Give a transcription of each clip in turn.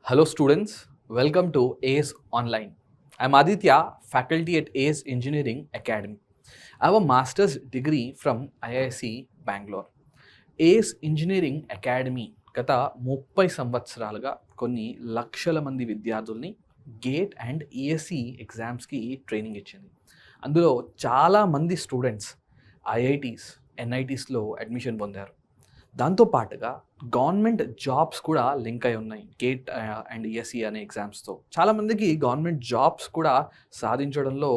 Hello students, welcome to ACE Online. I'm Aditya, faculty at ACE Engineering Academy. I have a master's degree from IIC Bangalore. ACE Engineering Academy గత 30 సంవత్సరాలుగా కొన్ని లక్షల మంది విద్యార్థుల్ని gate and ESC ఎగ్జామ్స్కి training ఇచ్చింది. అందులో చాలామంది స్టూడెంట్స్ ఐఐటీస్, ఎన్ఐటీస్లో అడ్మిషన్ పొందారు. దాంతో పాటుగా గవర్నమెంట్ జాబ్స్ కూడా లింక్ అయి ఉన్నాయి గేట్ అండ్ ఈఎస్సి అనే ఎగ్జామ్స్తో. చాలామందికి గవర్నమెంట్ జాబ్స్ కూడా సాధించడంలో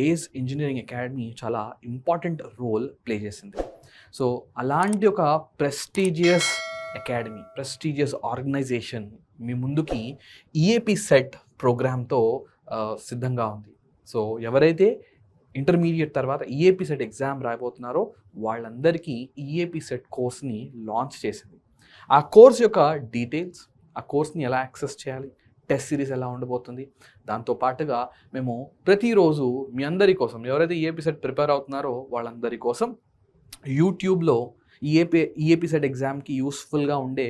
ఏస్ ఇంజనీరింగ్ అకాడమీ చాలా ఇంపార్టెంట్ రోల్ ప్లే చేసింది. సో అలాంటి ఒక ప్రెస్టీజియస్ అకాడమీ, ప్రెస్టీజియస్ ఆర్గనైజేషన్ మీ ముందుకి ఈఏపీ సెట్ ప్రోగ్రామ్తో సిద్ధంగా ఉంది. సో ఎవరైతే ఇంటర్మీడియట్ తర్వాత ఈఏపీ సెట్ ఎగ్జామ్ రాయబోతున్నారో వాళ్ళందరికీ ఈఏపీ సెట్ కోర్స్ని లాంచ్ చేసింది. ఆ కోర్స్ యొక్క డీటెయిల్స్, ఆ కోర్స్ని ఎలా యాక్సెస్ చేయాలి, టెస్ట్ సిరీస్ ఎలా ఉండబోతుంది, దాంతోపాటుగా మేము ప్రతిరోజు మీ అందరి కోసం, ఎవరైతే ఈఏపీ సెట్ ప్రిపేర్ అవుతున్నారో వాళ్ళందరి కోసం యూట్యూబ్లో ఈఏపీ సెట్ ఎగ్జామ్కి యూస్ఫుల్గా ఉండే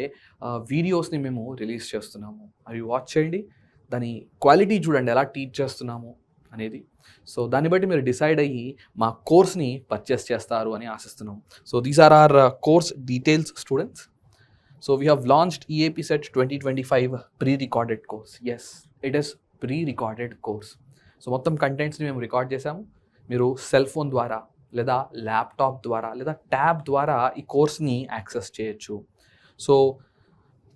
వీడియోస్ని మేము రిలీజ్ చేస్తున్నాము. అవి వాచ్ చేయండి, దాని క్వాలిటీ చూడండి ఎలా టీచ్ చేస్తున్నాము అనేది. సో దాన్ని బట్టి మీరు డిసైడ్ అయ్యి మా కోర్స్ని పర్చేస్ చేస్తారు అని ఆశిస్తున్నాం. So these are are course details students. So we have launched EAP CET 2025 prerecorded course. Yes, it is prerecorded course. So మొత్తం కంటెంట్స్ని మేము రికార్డ్ చేసాము. మీరు సెల్ ఫోన్ ద్వారా లేదా ల్యాప్టాప్ ద్వారా లేదా ట్యాబ్ ద్వారా ఈ కోర్స్ని యాక్సెస్ చేయొచ్చు. సో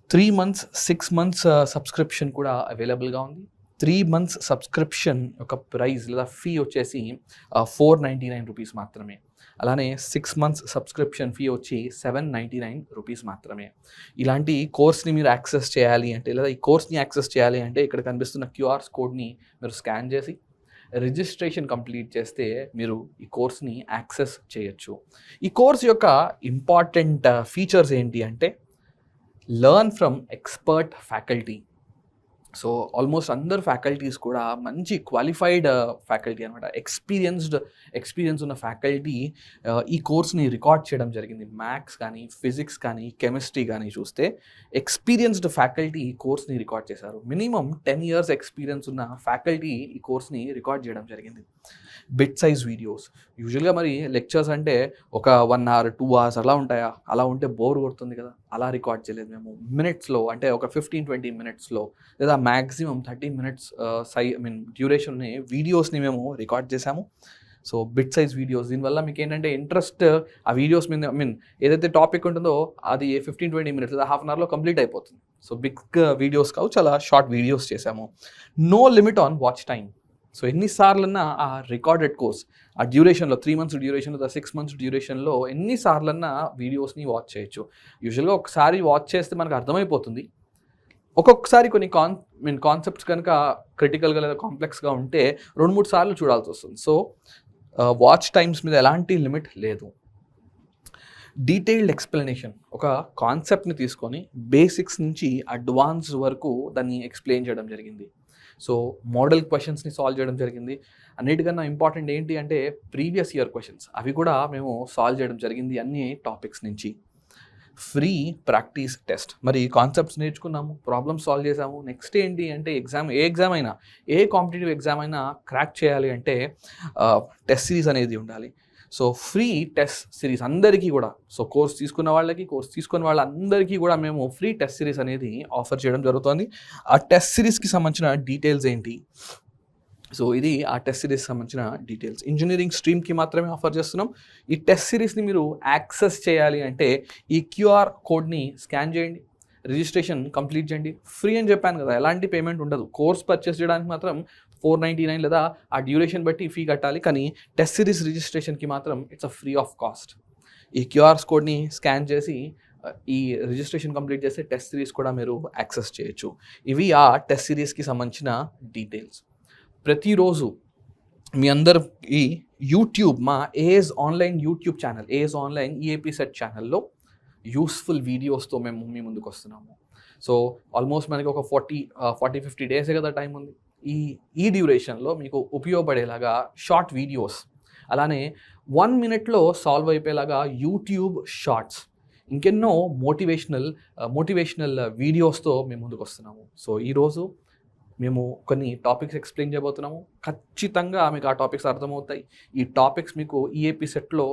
3 months 6 months సబ్స్క్రిప్షన్ కూడా అవైలబుల్గా ఉంది. 3 months సబ్స్క్రిప్షన్ యొక్క ప్రైస్ లేదా ఫీ వచ్చేసి 499 రూపీస్ మాత్రమే. అలానే 6 months సబ్స్క్రిప్షన్ ఫీ వచ్చి 799 రూపీస్ మాత్రమే. ఇలాంటి కోర్స్ని మీరు యాక్సెస్ చేయాలి అంటే, లేదా ఈ కోర్స్ని యాక్సెస్ చేయాలి అంటే ఇక్కడ కనిపిస్తున్న క్యూఆర్ కోడ్ని మీరు స్కాన్ చేసి రిజిస్ట్రేషన్ కంప్లీట్ చేస్తే మీరు ఈ కోర్స్ని యాక్సెస్ చేయొచ్చు. ఈ కోర్స్ యొక్క ఇంపార్టెంట్ ఫీచర్స్ ఏంటి అంటే, learn from expert faculty. So almost అందరు ఫ్యాకల్టీస్ కూడా మంచి క్వాలిఫైడ్ ఫ్యాకల్టీ అనమాట. ఎక్స్పీరియన్స్ ఉన్న ఫ్యాకల్టీ ఈ కోర్స్ని రికార్డ్ చేయడం జరిగింది. మ్యాథ్స్ కానీ, ఫిజిక్స్ కానీ, కెమిస్ట్రీ కానీ చూస్తే ఎక్స్పీరియన్స్డ్ ఫ్యాకల్టీ ఈ కోర్స్ని రికార్డ్ చేశారు. మినిమం 10 years ఎక్స్పీరియన్స్ ఉన్న ఫ్యాకల్టీ ఈ కోర్స్ని రికార్డ్ చేయడం జరిగింది. బిట్ సైజ్ వీడియోస్, యూజువల్గా మరి లెక్చర్స్ అంటే ఒక 1 hour 2 hours అలా ఉంటాయా? అలా ఉంటే బోర్ కొడుతుంది కదా. అలా రికార్డ్ చేయలేదు మేము. మినిట్స్లో, అంటే ఒక 15-20 minutesలో లేదా మ్యాక్సిమం 30 minutes డ్యూరేషన్ వీడియోస్ని మేము రికార్డ్ చేసాము. సో బిట్ సైజ్ వీడియోస్, దీనివల్ల మీకు ఏంటంటే ఇంట్రెస్ట్ ఆ వీడియోస్ మీద, ఏదైతే టాపిక్ ఉంటుందో అది 15-20 minutes లేదా హాఫ్ అన్ అవర్లో కంప్లీట్ అయిపోతుంది. సో బిగ్ వీడియోస్ కావు, చాలా షార్ట్ వీడియోస్ చేసాము. No limit on watch time. So ఎన్నిసార్లన్నా ఆ రికార్డెడ్ కోర్స్, ఆ డ్యూరేషన్లో 3 months డ్యూరేషన్ లేదా 6 months డ్యూరేషన్లో ఎన్నిసార్లన్నా వీడియోస్ని వాచ్ చేయొచ్చు. యూజువల్గా ఒకసారి వాచ్ చేస్తే మనకు అర్థమైపోతుంది. ఒక్కొక్కసారి కొన్ని కాన్సెప్ట్స్ కనుక క్రిటికల్గా లేదా కాంప్లెక్స్గా ఉంటే 2-3 సార్లు చూడాల్సి వస్తుంది. సో వాచ్ టైమ్స్ మీద ఎలాంటి లిమిట్ లేదు. డీటెయిల్డ్ ఎక్స్ప్లెనేషన్, ఒక కాన్సెప్ట్ని తీసుకొని బేసిక్స్ నుంచి అడ్వాన్స్ వరకు దాన్ని ఎక్స్ప్లెయిన్ చేయడం జరిగింది. సో మోడల్ క్వశ్చన్స్ని సాల్వ్ చేయడం జరిగింది. అన్నిటికన్నా ఇంపార్టెంట్ ఏంటి అంటే ప్రీవియస్ ఇయర్ క్వశ్చన్స్, అవి కూడా మేము సాల్వ్ చేయడం జరిగింది అన్ని టాపిక్స్ నుంచి. ఫ్రీ ప్రాక్టీస్ టెస్ట్, మరి కాన్సెప్ట్స్ నేర్చుకున్నాము, ప్రాబ్లమ్స్ సాల్వ్ చేసాము. నెక్స్ట్ ఏంటి అంటే ఏ ఎగ్జామ్ అయినా, ఏ కాంపిటేటివ్ ఎగ్జామ్ అయినా క్రాక్ చేయాలి అంటే టెస్ట్ సిరీస్ అనేది ఉండాలి. సో ఫ్రీ టెస్ట్ సిరీస్ అందరికీ కూడా, సో కోర్స్ తీసుకున్న వాళ్ళందరికీ కూడా మేము ఫ్రీ టెస్ట్ సిరీస్ అనేది ఆఫర్ చేయడం జరుగుతుంది. ఆ టెస్ట్ సిరీస్కి సంబంధించిన డీటెయిల్స్ ఏంటి? సో ఇది ఆ టెస్ట్ సిరీస్కి సంబంధించిన డీటెయిల్స్. ఇంజనీరింగ్ స్ట్రీమ్కి మాత్రమే ఆఫర్ చేస్తున్నాం. ఈ టెస్ట్ సిరీస్ని మీరు యాక్సెస్ చేయాలి అంటే ఈ క్యూఆర్ కోడ్ని స్కాన్ చేయండి, రిజిస్ట్రేషన్ కంప్లీట్ చేయండి. ఫ్రీ అని చెప్పాను కదా, ఎలాంటి పేమెంట్ ఉండదు. కోర్స్ పర్చేస్ చేయడానికి మాత్రం 499 లేదా ఆ డ్యూరేషన్ బట్టి ఫీ కట్టాలి, కానీ టెస్ట్ సిరీస్ రిజిస్ట్రేషన్కి మాత్రం it's a free of cost. ఈ క్యూఆర్ కోడ్ని స్కాన్ చేసి ఈ రిజిస్ట్రేషన్ కంప్లీట్ చేస్తే టెస్ట్ సిరీస్ కూడా మీరు యాక్సెస్ చేయొచ్చు. ఇవి ఆ టెస్ట్ సిరీస్కి సంబంధించిన డీటెయిల్స్. ప్రతిరోజు మీ అందరికి యూట్యూబ్, మా AS online YouTube channel, AS online EAP CET ఛానల్లో యూస్ఫుల్ వీడియోస్తో మేము మీ ముందుకు వస్తున్నాము. సో ఆల్మోస్ట్ మనకి ఒక 40-50 డేసే కదా టైం ఉంది. ఈ డ్యూరేషన్లో మీకు ఉపయోగపడేలాగా షార్ట్ వీడియోస్, అలానే 1 minute సాల్వ్ అయిపోయేలాగా యూట్యూబ్ షార్ట్స్, ఇంకెన్నో మోటివేషనల్ వీడియోస్తో మేము ముందుకు వస్తున్నాము. సో ఈరోజు మేము కొన్ని టాపిక్స్ ఎక్స్ప్లెయిన్ చేయబోతున్నాము. ఖచ్చితంగా మీకు ఆ టాపిక్స్ అర్థమవుతాయి. ఈ టాపిక్స్ మీకు ఈఏపీ సెట్లో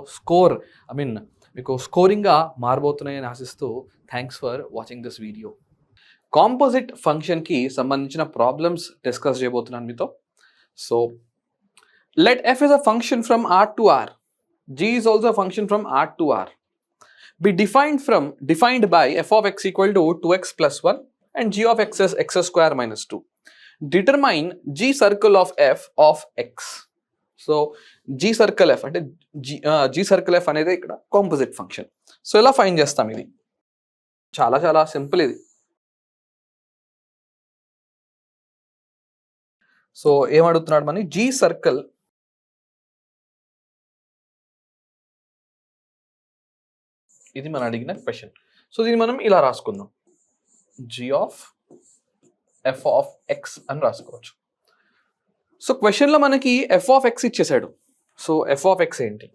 మీకు స్కోరింగ్గా మారబోతున్నాయని ఆశిస్తూ thanks for watching this video. Composite ఫంక్షన్కి సంబంధించిన ప్రాబ్లమ్స్ డిస్కస్ చేయబోతున్నాను మీతో. So let f is a function from R to R. G is also a function from R to R. Be defined by f of x equal to 2x plus 1 and g of x is x square minus 2. Determine g circle of f of x. So g circle f అంటే g circle f అనేది ఇక్కడ composite function. So ఎలా find చేస్తాం? ఇది చాలా చాలా simple. ఇది so ఏమడుగుతున్నాడు మనకి? g సర్కిల్ ఇది మనం అడిగిన క్వశ్చన్. సో దీన్ని మనం ఇలా రాసుకుందాం, g of f of x అని రాసుకోవచ్చు. సో క్వశ్చన్లో మనకి f ఆఫ్ x ఇచ్చేసాడు. సో f ఆఫ్ x ఏంటి?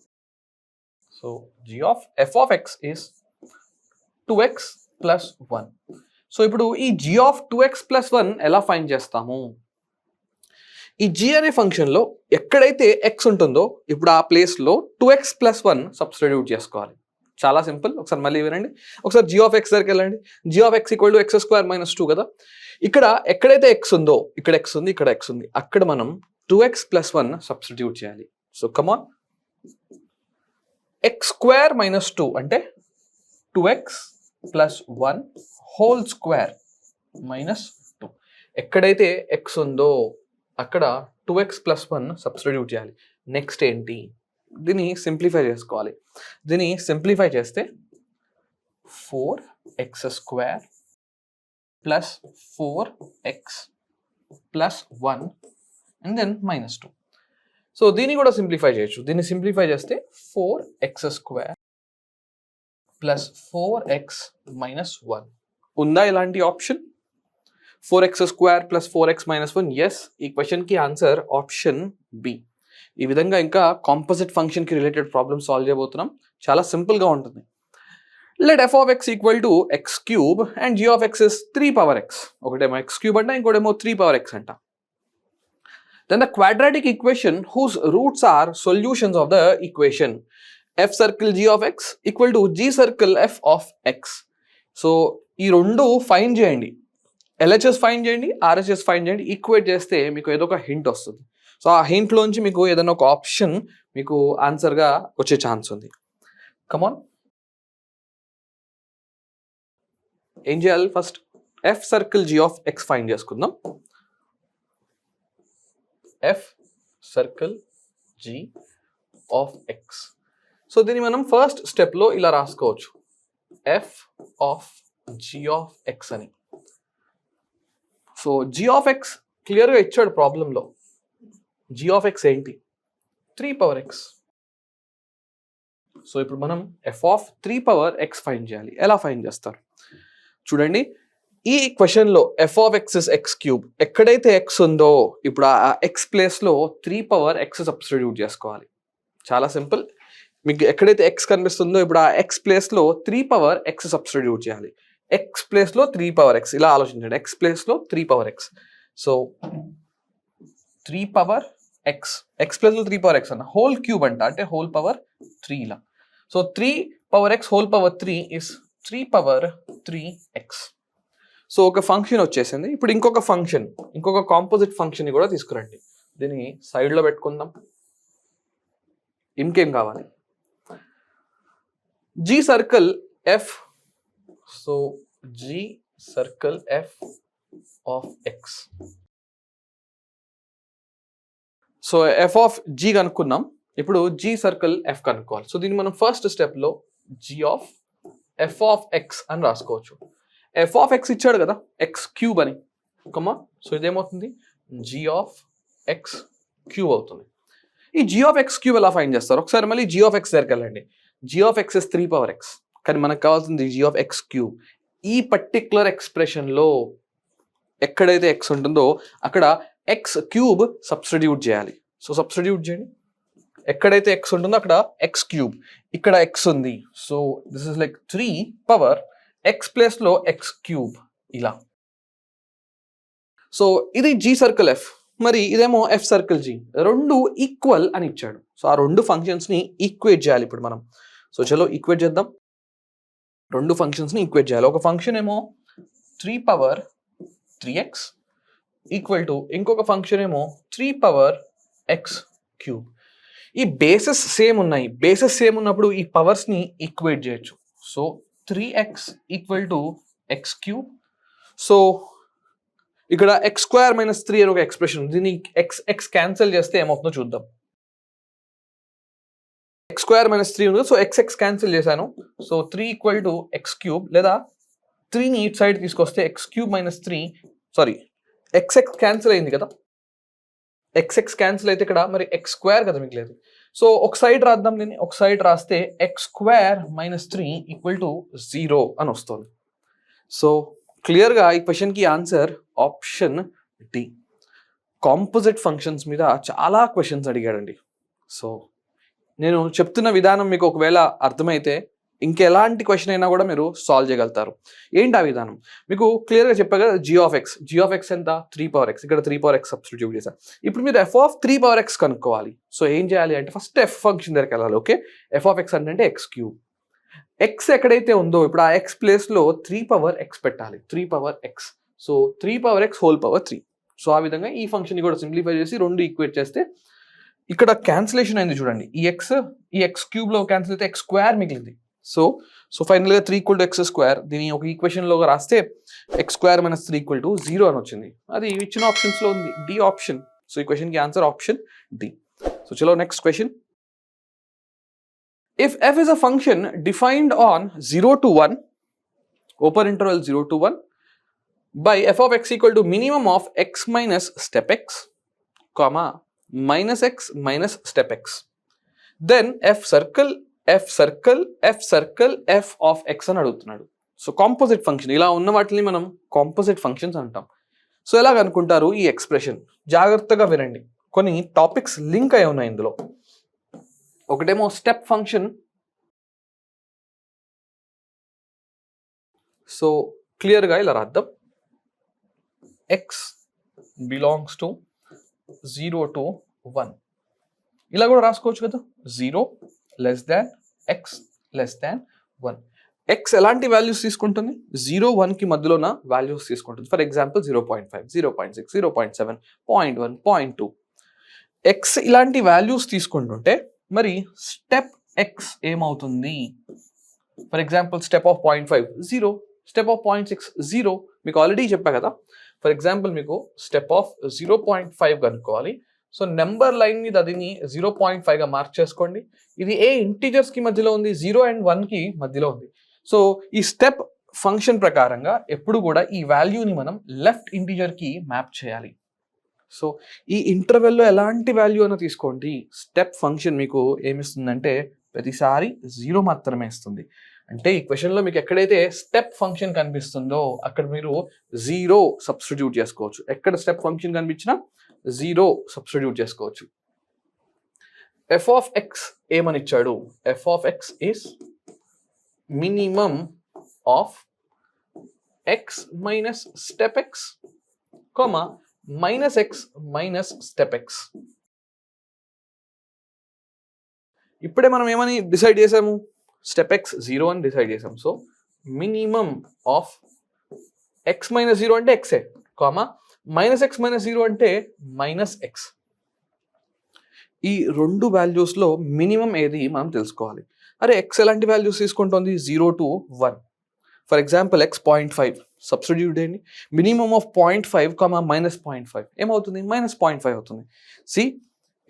So g of f of x is 2x plus 1. So ఇప్పుడు ఈ g ఆఫ్ 2x ప్లస్ 1 ఎలా ఫైండ్ చేస్తాము? ఈ g అనే ఫంక్షన్లో ఎక్కడైతే x ఉంటుందో ఇప్పుడు ఆ ప్లేస్లో 2x ప్లస్ 1 సబ్స్టిట్యూట్ చేసుకోవాలి. చాలా సింపుల్. ఒకసారి మళ్ళీ వినండి. ఒకసారి g ఆఫ్ x దగ్గరికి వెళ్ళండి. g of x equal to x square minus 2 కదా. ఇక్కడ ఎక్కడైతే x ఉందో, ఇక్కడ x ఉంది, ఇక్కడ x ఉంది, అక్కడ మనం 2x ప్లస్ 1 సబ్స్టిట్యూట్ చేయాలి. సో కమాన్, x స్క్వేర్ మైనస్ 2 అంటే 2x plus 1 whole square minus 2. ఎక్కడైతే x ఉందో అక్కడ 2x ప్లస్ 1 సబ్స్టిట్యూట్ చేయాలి. నెక్స్ట్ ఏంటి? దీన్ని సింప్లిఫై చేసుకోవాలి. దీన్ని సింప్లిఫై చేస్తే 4x square plus 4x plus 1 and then minus 2. So దీన్ని కూడా సింప్లిఫై చేయొచ్చు. దీన్ని సింప్లిఫై చేస్తే 4x square plus 4x minus 1. ఉందా ఇలాంటి option? 4x square plus 4x minus 1. Yes, ఈ క్వశ్చన్కి ఆన్సర్ ఆప్షన్ బి. ఈ విధంగా ఇంకా కాంపోజిట్ ఫంక్షన్కి రిలేటెడ్ ప్రాబ్లమ్ సాల్వ్ చేయబోతున్నాం. చాలా సింపుల్గా ఉంటుంది. Let f of x equal to x cube and g of x is 3 power x. ఒకటేమో x క్యూబ్ అంట, ఇంకోటేమో 3 పవర్ x అంట. Then the quadratic equation whose roots are solutions of the equation f circle g of x equal to g circle f of x. So ఈ రెండు find చేయండి. LHS find చేయండి, RHS find చేయండి. Equate చేస్తే మీకు ఏదో ఒక హింట్ వస్తుంది. సో ఆ హింట్లోంచి మీకు ఏదైనా ఒక ఆప్షన్ మీకు ఆన్సర్గా వచ్చే ఛాన్స్ ఉంది. కమాన్, ఏం చేయాలి? First F circle g of x find చేసుకుందాం. F circle g of x. So దీన్ని మనం ఫస్ట్ స్టెప్లో ఇలా రాసుకోవచ్చు, F of g of x అని. సో g ఆఫ్ x క్లియర్గా ఇచ్చాడు ప్రాబ్లంలో. g ఆఫ్ x ఏంటి? 3 పవర్ x. సో ఇప్పుడు మనం f of 3 power x find చేయాలి. ఎలా ఫైండ్ చేస్తారు చూడండి. ఈ క్వశ్చన్లో f of x is x cube. ఎక్కడైతే x ఉందో ఇప్పుడు ఆ x ప్లేస్లో 3 పవర్ x సబ్స్టిట్యూట్ చేసుకోవాలి. చాలా సింపుల్. మీకు ఎక్కడైతే x కనిపిస్తుందో ఇప్పుడు ఆ x ప్లేస్లో 3 పవర్ x సబ్స్టిట్యూట్ చేయాలి. x ప్లేస్లో 3 పవర్ x, ఇలా ఆలోచించండి. x ప్లేస్లో 3 power x. So 3 power x ప్లస్లో 3 పవర్ x అన్న హోల్ క్యూబ్ అంట, అంటే హోల్ పవర్ 3 ఇలా. So 3 power x whole power 3 is 3 power 3x. So ఒక ఫంక్షన్ వచ్చేసింది. ఇప్పుడు ఇంకొక కాంపోజిట్ ఫంక్షన్ని కూడా తీసుకురండి. దీన్ని సైడ్లో పెట్టుకుందాం. ఇంకేం కావాలి? g circle f. So g circle f of x. So f of g కనుక్కున్నాం. ఇప్పుడు g సర్కిల్ f కనుక్కోవాలి. సో దీన్ని మనం ఫస్ట్ స్టెప్లో g of f of x అని రాసుకోవచ్చు. f ఆఫ్ x ఇచ్చాడు కదా, x క్యూబ్ అని. కమా, సో ఇదేమవుతుంది? g ఆఫ్ x క్యూబ్ అవుతుంది. ఈ g ఆఫ్ x క్యూబ్ ఎలా ఫైండ్ చేస్తారు? ఒకసారి మళ్ళీ g ఆఫ్ x దగ్గరికి వెళ్ళండి. g of x is 3 power x, కానీ మనకు కావాల్సింది g ఆఫ్ x క్యూబ్. ఈ పర్టిక్యులర్ ఎక్స్ప్రెషన్లో ఎక్కడైతే x ఉంటుందో అక్కడ x క్యూబ్ సబ్స్టిట్యూట్ చేయాలి. సో సబ్స్టిట్యూట్ చేయండి. ఎక్కడైతే ఎక్స్ ఉంటుందో అక్కడ ఎక్స్ క్యూబ్, ఇక్కడ ఎక్స్ ఉంది. So this is like 3 power X ప్లేస్లో ఎక్స్ క్యూబ్ ఇలా. సో ఇది జీ సర్కిల్ ఎఫ్, మరి ఇదేమో ఎఫ్ సర్కిల్ జీ. రెండు ఈక్వల్ అని ఇచ్చాడు. సో ఆ రెండు ఫంక్షన్స్ని ఈక్వేట్ చేయాలి ఇప్పుడు మనం. సో చలో ఈక్వేట్ చేద్దాం. రెండు ఫంక్షన్స్ని ఈక్వేట్ చేయాలి. ఒక ఫంక్షన్ ఏమో 3 పవర్ 3x ఈక్వల్ టు ఇంకొక ఫంక్షన్ ఏమో 3 పవర్ ఎక్స్ క్యూబ్. ఈ బేసెస్ సేమ్ ఉన్నాయి. బేసెస్ సేమ్ ఉన్నప్పుడు ఈ పవర్స్ని ఈక్వేట్ చేయొచ్చు. So 3x equal to X cube. So ఇక్కడ ఎక్స్ స్క్వేర్ మైనస్ 3 అని ఒక ఎక్స్ప్రెషన్, దీన్ని ఎక్స్ క్యాన్సిల్ చేస్తే ఏమవుతుందో చూద్దాం. ఎక్స్ స్క్వేర్ మైనస్ 3 ఉంది. సో ఎక్స్ క్యాన్సిల్ చేశాను. So 3 equal to X cube, లేదా 3ని ఇట్ సైడ్ తీసుకొస్తే X cube minus 3, sorry X cancel అయింది కదా, ఎక్స్ క్యాన్సిల్ అయితే ఇక్కడ మరి ఎక్స్ స్క్వేర్ కదా మిగిలేదు. సో ఒక సైడ్ రాద్దాం దీన్ని. ఒక సైడ్ రాస్తే x square minus 3 equal to 0 అని వస్తుంది. సో క్లియర్గా ఈ క్వశ్చన్కి answer option D. Composite functions మీద చాలా క్వశ్చన్స్ అడిగాడండి. సో నేను చెప్తున్న విధానం మీకు ఒకవేళ అర్థమైతే ఇంకెలాంటి క్వశ్చన్ అయినా కూడా మీరు సాల్వ్ చేయగలుగుతారు. ఏంటి ఆ విధానం? మీకు క్లియర్గా చెప్పారు కదా, జీ ఆఫ్ ఎక్స్ ఎంత 3 పవర్ ఎక్స్, ఇక్కడ 3 పవర్ ఎక్స్ సబ్స్టిట్యూట్ చేశాను. ఇప్పుడు మీరు ఎఫ్ ఆఫ్ 3 పవర్ ఎక్స్ కనుక్కోవాలి. సో ఏం చేయాలి అంటే ఫస్ట్ ఎఫ్ ఫంక్షన్ దగ్గరికి వెళ్ళాలి. ఓకే, ఎఫ్ ఆఫ్ ఎక్స్ అంటే ఎక్స్ క్యూబ్. ఎక్స్ ఎక్కడైతే ఉందో ఇప్పుడు ఆ ఎక్స్ ప్లేస్లో 3 పవర్ ఎక్స్ పెట్టాలి. 3 power X, so 3 power X whole power 3. So ఆ విధంగా ఈ ఫంక్షన్ కూడా సింప్లిఫై చేసి రెండు ఈక్వేట్ చేస్తే ఇక్కడ క్యాన్సిలేషన్ అయింది చూడండి. ఈ ఎక్స్ క్యూబ్లో క్యాన్సిల్ అయితే ఎక్స్ స్క్వేర్ మిగిలింది. సో ఫైనల్గా 3 ఈక్వల్ టు ఎక్స్ స్క్వేర్, దీని ఒక ఈక్వేషన్లో రాస్తే x square minus 3 equal to 0 అని వచ్చింది. అది ఇచ్చిన ఆప్షన్స్లో ఉంది, డి ఆప్షన్. సో ఈ క్వశ్చన్కి ఆన్సర్ ఆప్షన్ డి. సో చలో next question. If f is a function defined on 0 to 1, open interval 0 to 1, by f of x equal to minimum of x minus step x, comma, minus x minus step x, then f circle f of x అని అడుగుతున్నాడు. So composite function, ఇలా ఉన్న వాటిని మనం composite functions అంటాం. So ఎలాగ అనుకుంటారు ఈ ఎక్స్ప్రెషన్? జాగ్రత్తగా వినండి, కొన్ని టాపిక్స్ లింక్ అయి ఉన్నాయి ఇందులో. ఒకటేమో స్టెప్ ఫంక్షన్. సో క్లియర్గా ఇలా రాద్దాం, ఎక్స్ బిలాంగ్స్ టు 0 to 1. ఇలా కూడా రాసుకోవచ్చు కదా, 0 less than x less than 1. X ఎలాంటి వాల్యూస్ తీసుకుంటుంది? 0, 1కి మధ్యలోన వాల్యూస్ తీసుకుంటుంది. For example 0.5, 0.6, 0.7, 0.1, 0.2. ఎక్స్ ఇలాంటి వాల్యూస్ తీసుకుంటుంటే మరి స్టెప్ ఎక్స్ ఏమవుతుంది? For example step of 0.5 0, step of 0.6 0. మీకు ఆల్రెడీ చెప్పా కదా, ఫర్ ఎగ్జాంపుల్ మీకు స్టెప్ ఆఫ్ 0.5 కనుక్కోవాలి. సో నెంబర్ లైన్ మీద అదిని 0.5గా మార్క్ చేసుకోండి. ఇది ఏ ఇంటీజర్స్కి మధ్యలో ఉంది? 0 and 1కి మధ్యలో ఉంది. సో ఈ స్టెప్ ఫంక్షన్ ప్రకారంగా ఎప్పుడు కూడా ఈ వాల్యూని మనం లెఫ్ట్ ఇంటీజర్కి మ్యాప్ చేయాలి. సో ఈ ఇంటర్వెల్లో ఎలాంటి వాల్యూ అయినా తీసుకోండి, స్టెప్ ఫంక్షన్ మీకు ఏమిస్తుందంటే ప్రతిసారి 0 మాత్రమే ఇస్తుంది. అంటే ఈ క్వశ్చన్లో మీకు ఎక్కడైతే స్టెప్ ఫంక్షన్ కనిపిస్తుందో అక్కడ మీరు 0 సబ్స్టిట్యూట్ చేసుకోవచ్చు. ఎక్కడ స్టెప్ ఫంక్షన్ కనిపించినా 0 సబ్స్టిట్యూట్ చేసుకోవచ్చు. ఎఫ్ ఆఫ్ ఎక్స్ ఏమని ఇచ్చాడు? F of X is minimum of X minus step X, comma minus X minus step X. ఇప్పుడే మనం ఏమని డిసైడ్ చేసాము? స్టెప్ ఎక్స్ 0 అని డిసైడ్ చేసాం. So minimum of X minus 0 అంటే x, comma minus X minus 0 అంటే మైనస్ ఎక్స్. ఈ రెండు వాల్యూస్లో మినిమం ఏది మనం తెలుసుకోవాలి. అరే ఎక్స్ ఎలాంటి వాల్యూస్ తీసుకుంటుంది? 0 to 1. For example X 0.5 substitute చేయండి. మినిమం ఆఫ్ 0.5 కామా మైనస్ 0.5 ఏమవుతుంది? మైనస్ 0.5 అవుతుంది. సి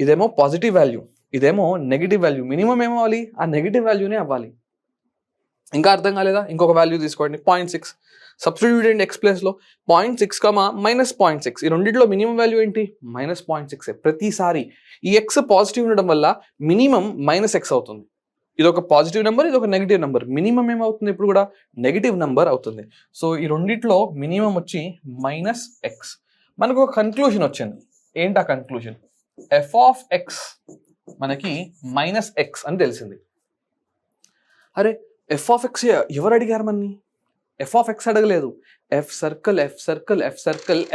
ఇదేమో పాజిటివ్ వాల్యూ, ఇదేమో నెగిటివ్ వాల్యూ. మినిమం ఏమవ్వాలి? ఆ నెగిటివ్ వాల్యూనే అవ్వాలి. ఇంకా అర్థం కాలేదా? ఇంకొక వాల్యూ తీసుకోండి, 0.6 సబ్స్టిట్యూట్ చేయండి ఎక్స్ ప్లేస్లో. 0.6 కామా మైనస్ 0.6, ఈ రెండింటిలో మినిమం వాల్యూ ఏంటి? మైనస్ 0.6. ప్రతిసారి ఈ ఎక్స్ పాజిటివ్ ఉండడం వల్ల మినిమం మైనస్ ఎక్స్ అవుతుంది. ఇది ఒక పాజిటివ్ నెంబర్, ఇది ఒక నెగిటివ్ నెంబర్. మినిమం ఏమవుతుంది? ఇప్పుడు కూడా నెగిటివ్ నెంబర్ అవుతుంది. సో ఈ రెండిట్లో మినిమం వచ్చి మైనస్ ఎక్స్. మనకు ఒక కన్క్లూజన్ వచ్చింది. ఏంటి ఆ కన్క్లూజన్? ఎఫ్ ఆఫ్ ఎక్స్ మనకి -x అని తెలిసింది. అరే ఎఫ్ ఆఫ్ ఎక్స్ ఎవరు అడిగారు మనని? ఎఫ్ ఆఫ్ ఎక్స్ అడగలేదు, F circle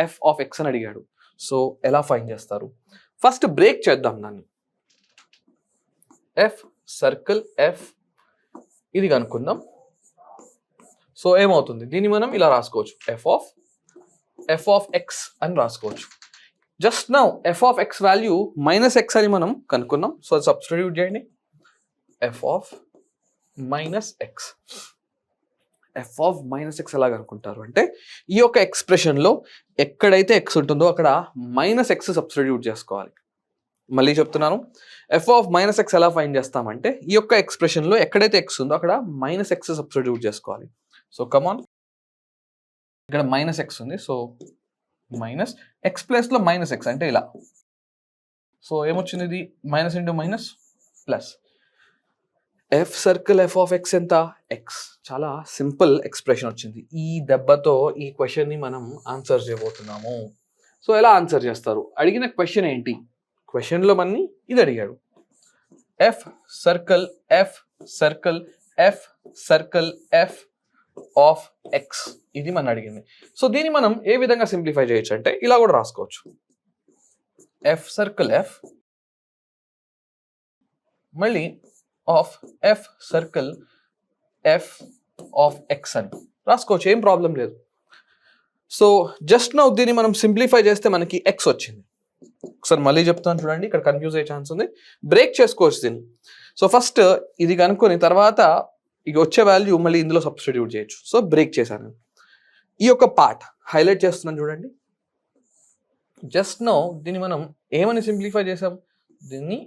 f of x అని అడిగాడు. సో ఎలా ఫైండ్ చేస్తారు? ఫస్ట్ బ్రేక్ చేద్దాం దాన్ని. ఎఫ్ సర్కిల్ ఎఫ్ ఇది కనుక్కుందాం. సో ఏమవుతుంది, దీన్ని మనం ఇలా రాసుకోవచ్చు, ఎఫ్ ఆఫ్ ఎక్స్ అని రాసుకోవచ్చు. Just now F of X value -x అని మనం కనుక్కున్నాం. సో సబ్స్టిట్యూట్ చేయండి, F of -x. F of -x ఎలా కనుక్కుంటారు అంటే, ఈ యొక్క ఎక్స్ప్రెషన్లో ఎక్కడైతే x ఉంటుందో అక్కడ -x సబ్స్టిట్యూట్ చేసుకోవాలి. మళ్ళీ చెప్తున్నాను, ఎఫ్ ఆఫ్ -x ఎలా ఫైండ్ చేస్తామంటే, ఈ యొక్క ఎక్స్ప్రెషన్లో ఎక్కడైతే x ఉందో అక్కడ -x సబ్స్టిట్యూట్ చేసుకోవాలి. సో కమాన్, ఇక్కడ -x ఉంది, సో -x ప్లేస్లో -x అంటే ఇలా. సో ఏమొచ్చింది, ఇది minus into minus plus. F circle f of x ఎంత? ఎక్స్. చాలా సింపుల్ ఎక్స్ప్రెషన్ వచ్చింది. ఈ దెబ్బతో ఈ క్వశ్చన్ని మనం ఆన్సర్ చేయబోతున్నాము. సో ఎలా ఆన్సర్ చేస్తారు? అడిగిన క్వశ్చన్ ఏంటి? క్వశ్చన్లో మనని ఇది అడిగాడు, F circle f of x, ఇది మనం అడిగింది. సో దీన్ని మనం ఏ విధంగా సింప్లిఫై చేయొచ్చు అంటే, ఇలా కూడా రాసుకోవచ్చు, ఎఫ్ సర్కిల్ ఎఫ్ మళ్ళీ of F circle f of x అని రాసుకోవచ్చు, ఏం ప్రాబ్లం లేదు. సో జస్ట్ నౌ దీన్ని మనం సింప్లిఫై చేస్తే మనకి ఎక్స్ వచ్చింది. ఒకసారి మళ్ళీ చెప్తాను చూడండి, ఇక్కడ కన్ఫ్యూజ్ అయ్యే ఛాన్స్ ఉంది. బ్రేక్ చేసుకోవచ్చు దీన్ని. సో ఫస్ట్ ఇది కనుక్కొని తర్వాత ఇక వచ్చే వాల్యూ మళ్ళీ ఇందులో సబ్స్టిట్యూట్ చేయొచ్చు. సో బ్రేక్ చేశాను. ఈ యొక్క పార్ట్ హైలైట్ చేస్తున్నాను చూడండి. జస్ట్ నౌ దీన్ని మనం ఏమని సింప్లిఫై చేసాం? దీన్ని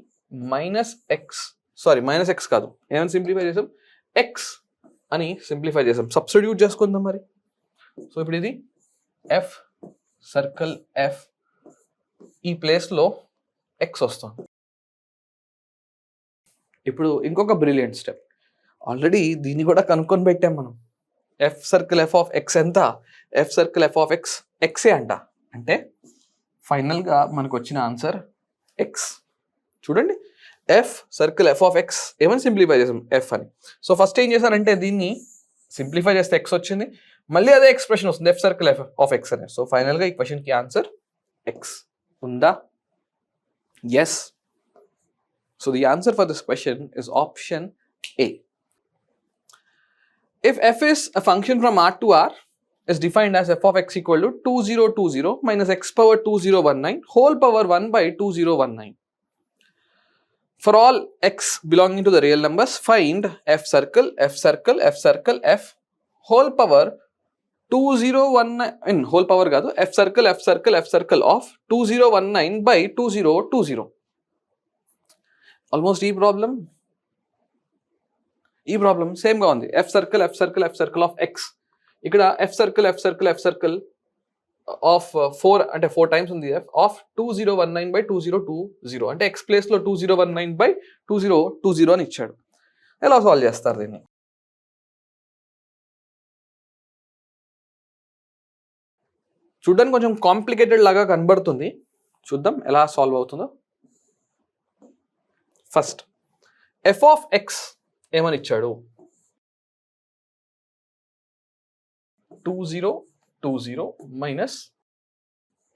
-x కాదు, ఏమని సింప్లిఫై చేసాం? ఎక్స్ అని సింప్లిఫై చేసాం. సబ్స్టిట్యూట్ చేసుకుందాం మరి. సో ఇప్పుడు ఇది ఎఫ్ సర్కిల్ ఎఫ్, ఈ ప్లేస్లో ఎక్స్ వస్తుంది. ఇప్పుడు ఇంకొక బ్రిలియంట్ స్టెప్, ఆల్రెడీ దీన్ని కూడా కనుక్కొని పెట్టాం మనం. F circle f of x ఎంత? F circle f of x ఎక్సే అంట. అంటే ఫైనల్గా మనకు వచ్చిన ఆన్సర్ ఎక్స్. చూడండి, f circle f of x ఏమని సింప్లిఫై చేసాం? ఎఫ్ అని. సో ఫస్ట్ ఏం చేశారంటే దీన్ని సింప్లిఫై చేస్తే ఎక్స్ వచ్చింది, మళ్ళీ అదే ఎక్స్ప్రెషన్ వస్తుంది, f circle f of x అని. సో ఫైనల్గా ఈ క్వశ్చన్కి ఆన్సర్ ఎక్స్ ఉందా? Yes. So the answer for this question is option A. If f is a function from R to R is defined as f of x equal to 2020 minus x power 2019 whole power 1 by 2019. For all x belonging to the real numbers, find f circle f whole power 2019 whole power కాదు, f circle of 2019 by 2020. Almost ఈ problem సేమ్గా ఉంది. F circle of X, ఇక్కడ F circle of 4 అంటే 4 times ఉంది, F of 2019 by 2020 అంటే X ప్లేస్లో 2019 by 2020 అని ఇచ్చాడు. ఎలా సాల్వ్ చేస్తారు దీన్ని? చూడ్డానికి కొంచెం కాంప్లికేటెడ్ లాగా కనబడుతుంది, చూద్దాం ఎలా సాల్వ్ అవుతుందో. ఫస్ట్ ఎఫ్ ఆఫ్ ఎక్స్ ఏమని ఇచ్చాడు? 2020 minus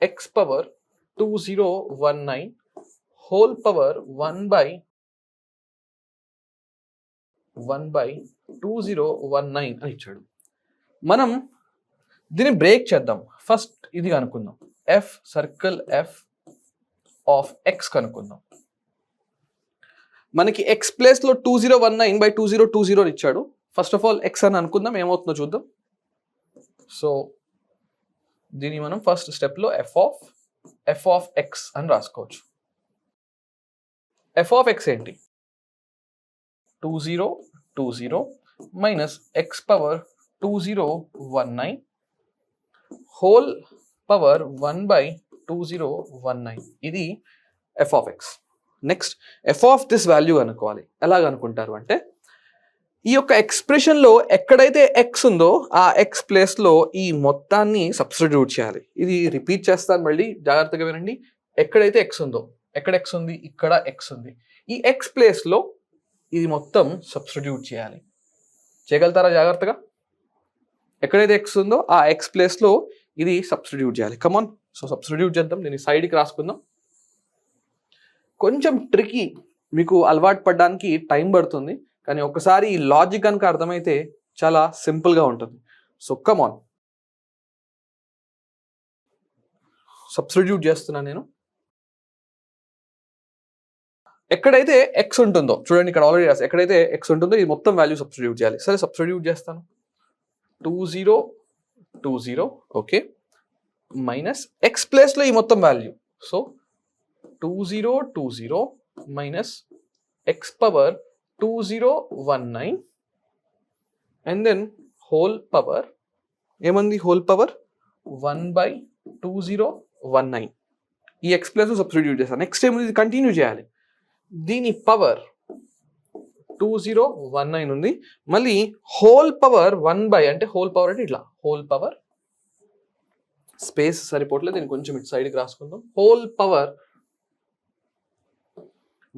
x power 2019 whole power 1 by 2019 అని ఇచ్చాడు. మనం దీన్ని బ్రేక్ చేద్దాం. ఫస్ట్ ఇది కనుక్కుందాం, F circle f of x కనుక్కుందాం. మనకి ఎక్స్ ప్లేస్లో 2019 by 2020 అని ఇచ్చాడు. ఫస్ట్ ఆఫ్ ఆల్ ఎక్స్ అని అనుకుందాం, ఏమవుతుందో చూద్దాం. సో దీన్ని మనం ఫస్ట్ స్టెప్లో ఎఫ్ ఆఫ్ ఎక్స్ అని రాసుకోవచ్చు. ఎఫ్ ఆఫ్ ఎక్స్ ఏంటి? 2020 minus x power 2019 whole power 1 by 2019, ఇది f of X. Next F of this value అనుకోవాలి. ఎలాగ అనుకుంటారు అంటే, ఈ యొక్క ఎక్స్ప్రెషన్లో ఎక్కడైతే ఎక్స్ ఉందో ఆ ఎక్స్ ప్లేస్లో ఈ మొత్తాన్ని సబ్స్టిట్యూట్ చేయాలి. ఇది రిపీట్ చేస్తాను, మళ్ళీ జాగ్రత్తగా వినండి. ఎక్కడైతే ఎక్స్ ఉందో, ఎక్కడ ఎక్స్ ఉంది? ఇక్కడ ఎక్స్ ఉంది. ఈ ఎక్స్ ప్లేస్లో ఇది మొత్తం సబ్స్టిట్యూట్ చేయాలి. చేయగలుగుతారా జాగ్రత్తగా? ఎక్కడైతే ఎక్స్ ఉందో ఆ ఎక్స్ ప్లేస్లో ఇది సబ్స్టిట్యూట్ చేయాలి. కమాన్, సో సబ్స్టిట్యూట్ చేద్దాం. దీన్ని సైడ్కి రాసుకుందాం. కొంచెం ట్రికీ, మీకు అలవాటు పడడానికి టైం పడుతుంది, కానీ ఒకసారి ఈ లాజిక్ కనుక అర్థమైతే చాలా సింపుల్గా ఉంటుంది. సో కమాన్, సబ్స్టిట్యూట్ చేస్తున్నాను నేను. ఎక్కడైతే ఎక్స్ ఉంటుందో చూడండి, ఇక్కడ ఆల్రెడీ రాసి, ఎక్కడైతే ఎక్స్ ఉంటుందో ఇది మొత్తం వాల్యూ సబ్స్టిట్యూట్ చేయాలి. సరే, సబ్స్టిట్యూట్ చేస్తాను. 20 20 ఓకే, మైనస్ ఎక్స్ ప్లేస్లో ఈ మొత్తం value. So 20 20 minus x power 2019 and then whole power ఏమంది, హోల్ పవర్ 1/2019. ఈ ఎక్స్ ప్లేస్లో సబ్స్టిట్యూట్ చేస్తాను. నెక్స్ట్ ఏముంది, ఇది కంటిన్యూ చేయాలి. దీని పవర్ 2019 ఉంది, మళ్ళీ హోల్ పవర్ 1/, అంటే హోల్ పవర్ అంటే ఇట్లా, హోల్ పవర్ స్పేస్ సరిపోవట్లేదు, దీన్ని కొంచెం ఇటు సైడ్కి రాసుకుందాం. Whole power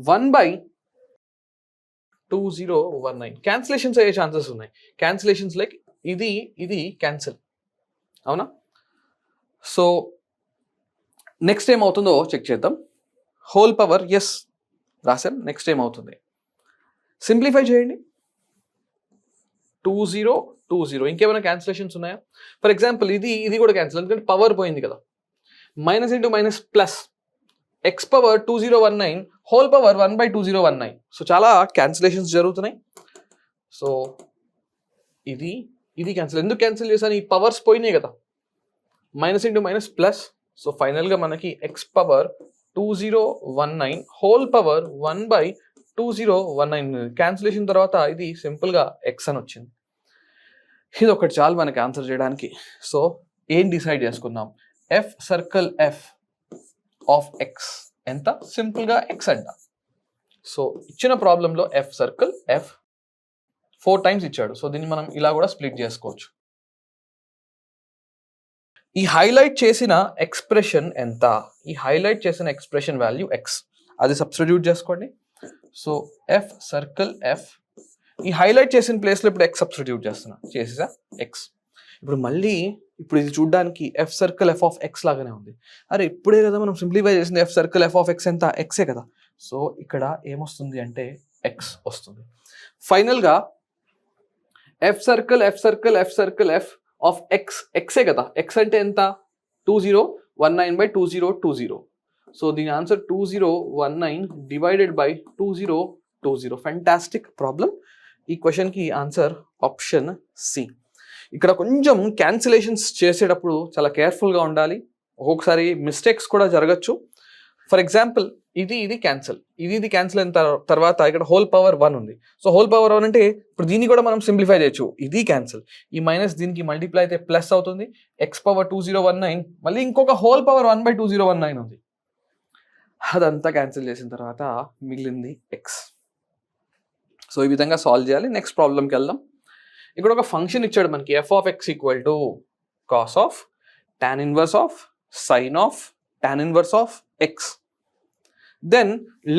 1/2019. క్యాన్సిలేషన్స్ అయ్యే ఛాన్సెస్ ఉన్నాయి. క్యాన్సిలేషన్స్ లైక్ ఇది క్యాన్సిల్, అవునా? సో నెక్స్ట్ ఏమవుతుందో చెక్ చేద్దాం. హోల్ పవర్ ఎస్ రాసాం, నెక్స్ట్ ఏమవుతుంది సింప్లిఫై చేయండి. 20 20 ఇంకేమైనా క్యాన్సిలేషన్స్ ఉన్నాయా? ఫర్ ఎగ్జాంపుల్ ఇది కూడా క్యాన్సిల్, ఎందుకంటే పవర్ పోయింది కదా. Minus into minus plus X power 2019 whole power 1/2019. So చాలా క్యాన్సిలేషన్స్ జరుగుతున్నాయి. సో ఇది క్యాన్సిల్. ఎందుకు క్యాన్సిల్ చేశాను? ఈ పవర్స్ పోయినాయి కదా, minus into minus plus. So ఫైనల్గా మనకి X power 2019 whole power 1/2019. Cancellation తర్వాత ఇది సింపుల్గా ఎక్స్ అని వచ్చింది. ఇది ఒకటి చాలు మనకి ఆన్సర్ చేయడానికి. సో ఏం డిసైడ్ చేసుకుందాం, F circle f of x ఎంత? సింపుల్గా ఎక్స్ అంట. సో ఇచ్చిన ప్రాబ్లంలో ఎఫ్ సర్కిల్ ఎఫ్ 4 times ఇచ్చాడు. సో దీన్ని మనం ఇలా కూడా స్ప్లిట్ చేసుకోవచ్చు. ఈ హైలైట్ చేసిన ఎక్స్ప్రెషన్ ఎంత? ఈ హైలైట్ చేసిన ఎక్స్ప్రెషన్ వాల్యూ ఎక్స్, అది సబ్స్టిట్యూట్ చేసుకోండి. సో ఎఫ్ సర్కిల్ ఎఫ్, ఈ హైలైట్ చేసిన ప్లేస్లో ఇప్పుడు ఎక్స్ సబ్స్టిట్యూట్ చేస్తున్నా, చేసేసా ఎక్స్. ఇప్పుడు ఇది చూడడానికి F circle f of X లాగానే ఉంది. అరే ఇప్పుడే కదా మనం సింప్లిఫై చేసింది, F circle f of x ఎంత? ఎక్సే కదా. సో ఇక్కడ ఏమొస్తుంది అంటే ఎక్స్ వస్తుంది. ఫైనల్గా f circle f circle f circle f of x, ఎక్సే కదా. ఎక్స్ అంటే ఎంత? 2019/2020. సో దీని answer 2019 divided by 2020. Fantastic problem. ఈ క్వశ్చన్కి ఆన్సర్ ఆప్షన్ సి. ఇక్కడ కొంచెం క్యాన్సిలేషన్స్ చేసేటప్పుడు చాలా కేర్ఫుల్గా ఉండాలి. ఒక్కొక్కసారి మిస్టేక్స్ కూడా జరగచ్చు. ఫర్ ఎగ్జాంపుల్ ఇది క్యాన్సిల్, ఇది క్యాన్సిల్ అయిన తర్వాత ఇక్కడ హోల్ పవర్ 1 ఉంది. సో హోల్ పవర్ 1 అంటే ఇప్పుడు దీన్ని కూడా మనం సింప్లిఫై చేయొచ్చు. ఇది క్యాన్సిల్, ఈ మైనస్ దీనికి మల్టిప్లై అయితే ప్లస్ అవుతుంది. ఎక్స్ పవర్ 2019, మళ్ళీ ఇంకొక హోల్ పవర్ 1/2019 ఉంది. అదంతా క్యాన్సిల్ చేసిన తర్వాత మిగిలింది ఎక్స్. సో ఈ విధంగా సాల్వ్ చేయాలి. నెక్స్ట్ ప్రాబ్లంకి వెళ్దాం. ఇక్కడ ఒక ఫంక్షన్ ఇచ్చాడు మనకి, f of x equal to cos of tan inverse of sine of tan inverse of x. Then